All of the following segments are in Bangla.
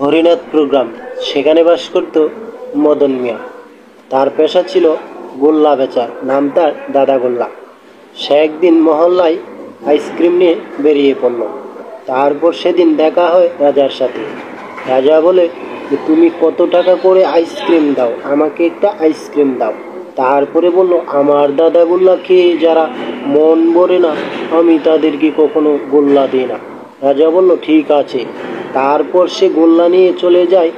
হরিনাথপুর গ্রাম। সেখানে বাস করত মদন মিয়া। তার পেশা ছিল গোল্লা বেচা, নাম তার দাদা গোল্লা। সে একদিন মহল্লায় আইসক্রিম নিয়ে বেরিয়ে পড়ল। তারপর সেদিন দেখা হয় রাজার সাথে। রাজা বলে যে, তুমি কত টাকা করে আইসক্রিম দাও, আমাকে একটা আইসক্রিম দাও। তারপরে বলল, আমার দাদা গোল্লা খেয়ে যারা মন ভরে না, আমি তাদেরকে কখনো গোল্লা দিই না। রাজা বলল, ঠিক আছে। তারপর সে গোল্লা নিয়ে চলে যায়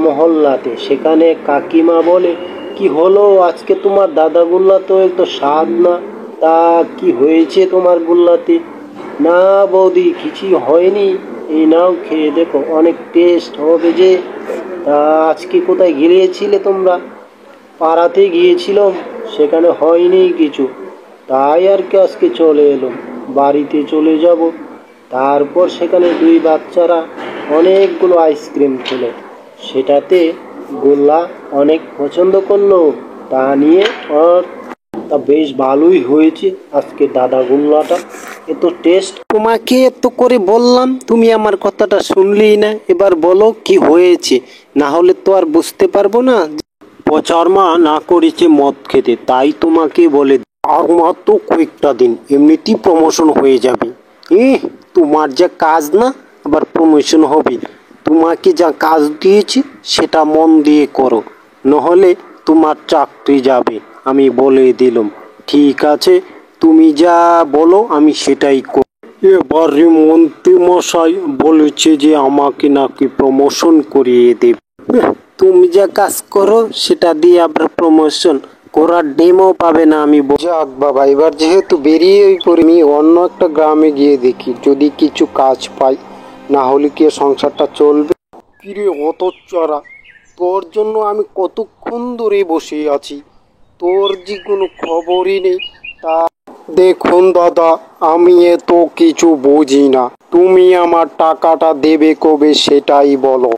মহল্লাতে। সেখানে কাকিমা বলে, কি হলো আজকে তোমার দাদা গোল্লা তো একটু স্বাদ না, তা কি হয়েছে তোমার গোল্লাতে? না বৌদি, কিছুই হয়নি, এই নাও খেয়ে দেখো, অনেক টেস্ট হবে যে। তা আজকে কোথায় গিয়েছিলে তোমরা? পাড়াতে গিয়েছিলাম, সেখানে হয়নি কিছু, তাই আর কি আজকে চলে এলাম, বাড়িতে চলে যাব। তারপর সেখানে দুই বাচ্চারা অনেকগুলো আইসক্রিম খেলো। সেটাতে গোল্লা অনেক পছন্দ করলো, তা নিয়ে তা বেশ ভালোই হয়েছে আজকে দাদা গোল্লাটা, এত টেস্ট। তোমাকে এত করে বললাম, তুমি আমার কথাটা শুনলেই না। এবার বলো কি হয়েছে, না হলে তো আর বুঝতে পারবো না। পচার মা না করেছে মদ খেতে, তাই তোমাকে বলে আর মাত্র কয়েকটা দিন, এমনিতেই প্রমোশন হয়ে যাবে। তোমার যা কাজ না, আবার প্রমোশন হবে? তোমাকে যা কাজ দিয়েছি সেটা মন দিয়ে করো, নহলে তোমার চাকরি যাবে, আমি বলে দিলাম। ঠিক আছে, তুমি যা বলো আমি সেটাই করি। এবারে মন্ত্রী মশাই বলেছে যে আমাকে নাকি প্রমোশন করিয়ে দেবে। তুমি যা কাজ করো সেটা দিয়ে আবার প্রমোশন করার ডেমও পাবে না, আমি যাক বাবা, এবার যেহেতু বেরিয়েই পড়ি, আমি অন্য একটা গ্রামে গিয়ে দেখি যদি কিছু কাজ পাই, না হলে কি সংসারটা চলবে। কিরে হতচ্ছাড়া, তোর জন্য আমি কতক্ষণ ধরে বসে আছি, তোর যে কোনো খবরই নেই। তা দেখুন দাদা, আমি এত কিছু বুঝি না, তুমি আমার টাকাটা দেবে কবে সেটাই বলো।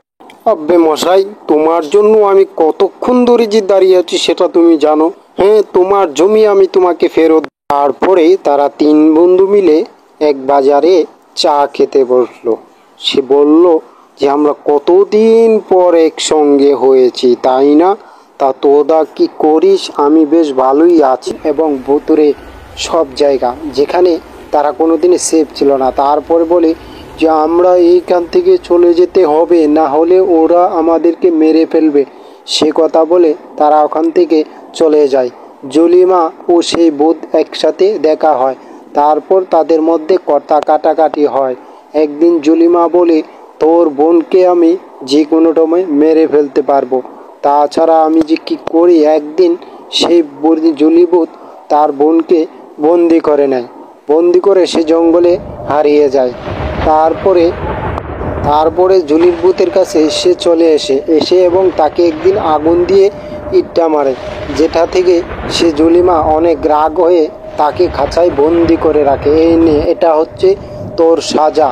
আব্বে মশাই, তোমার জন্য আমি কতক্ষণ ধরে যে দাঁড়িয়ে আছি সেটা তুমি জানো। হ্যাঁ, তোমার জমি আমি তোমাকে ফেরত। তারপরে তারা তিন বন্ধু মিলে এক বাজারে চা খেতে বসলো। সে বলল যে, আমরা কতদিন পর একসঙ্গে হয়েছি, তাই না? তা তোরা কি করিস? আমি বেশ ভালোই আছি। এবং ভুতুরে সব জায়গা যেখানে তারা কোনোদিনই সেফ ছিল না। তারপরে বলে যে, আমরা এইখান থেকে চলে যেতে হবে, না হলে ওরা আমাদেরকে মেরে ফেলবে। সে কথা বলে তারা ওখান থেকে চলে যায়। জলিমা ও সেই ভূত একসাথে দেখা হয়। তারপর তাদের মধ্যে কথা কাটাকাটি হয়। একদিন জলিমা বলে, তোর বোনকে আমি যে কোনো সময় মেরে ফেলতে পারবো, তাছাড়া আমি যে কি করি। একদিন সেই জলিভূত তার বোনকে বন্দি করে নেয়। বন্দি করে সে জঙ্গলে হারিয়ে যায়। তারপরে জলির ভূতের কাছে সে চলে এসে এবং তাকে একদিন আগুন দিয়ে ইটটা মারে, যেটা থেকে সে জলিমা অনেক রাগ হয়ে তাকে খাঁচায় বন্দি করে রাখে। এই নে, এটা হচ্ছে তোর সাজা,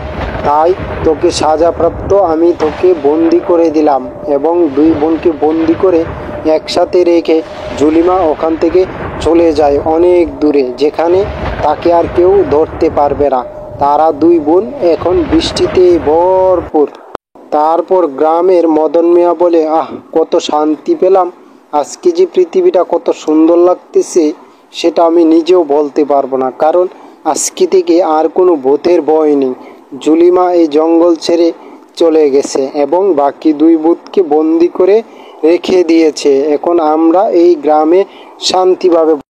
তাই তোকে সাজাপ্রাপ্ত আমি তোকে বন্দি করে দিলাম। এবং দুই বোনকে বন্দি করে একসাথে রেখে জলিমা ওখান থেকে চলে যায় অনেক দূরে, যেখানে তাকে আর কেউ ধরতে পারবে না। তারা দুই বোন এখন বৃষ্টিতে ভরপুর। তারপর গ্রামের মদন মিয়া বলে, কত শান্তি পেলাম, আজকে যে পৃথিবীটা কত সুন্দর লাগতেছে সেটা আমি নিজেও বলতে পারবো না, কারণ আজকে থেকে আর কোনো ভূতের ভয় নেই। জলিমা এই জঙ্গল ছেড়ে চলে গেছে এবং বাকি দুই ভূতকে বন্দি করে রেখে দিয়েছে। এখন আমরা এই গ্রামে শান্তিভাবে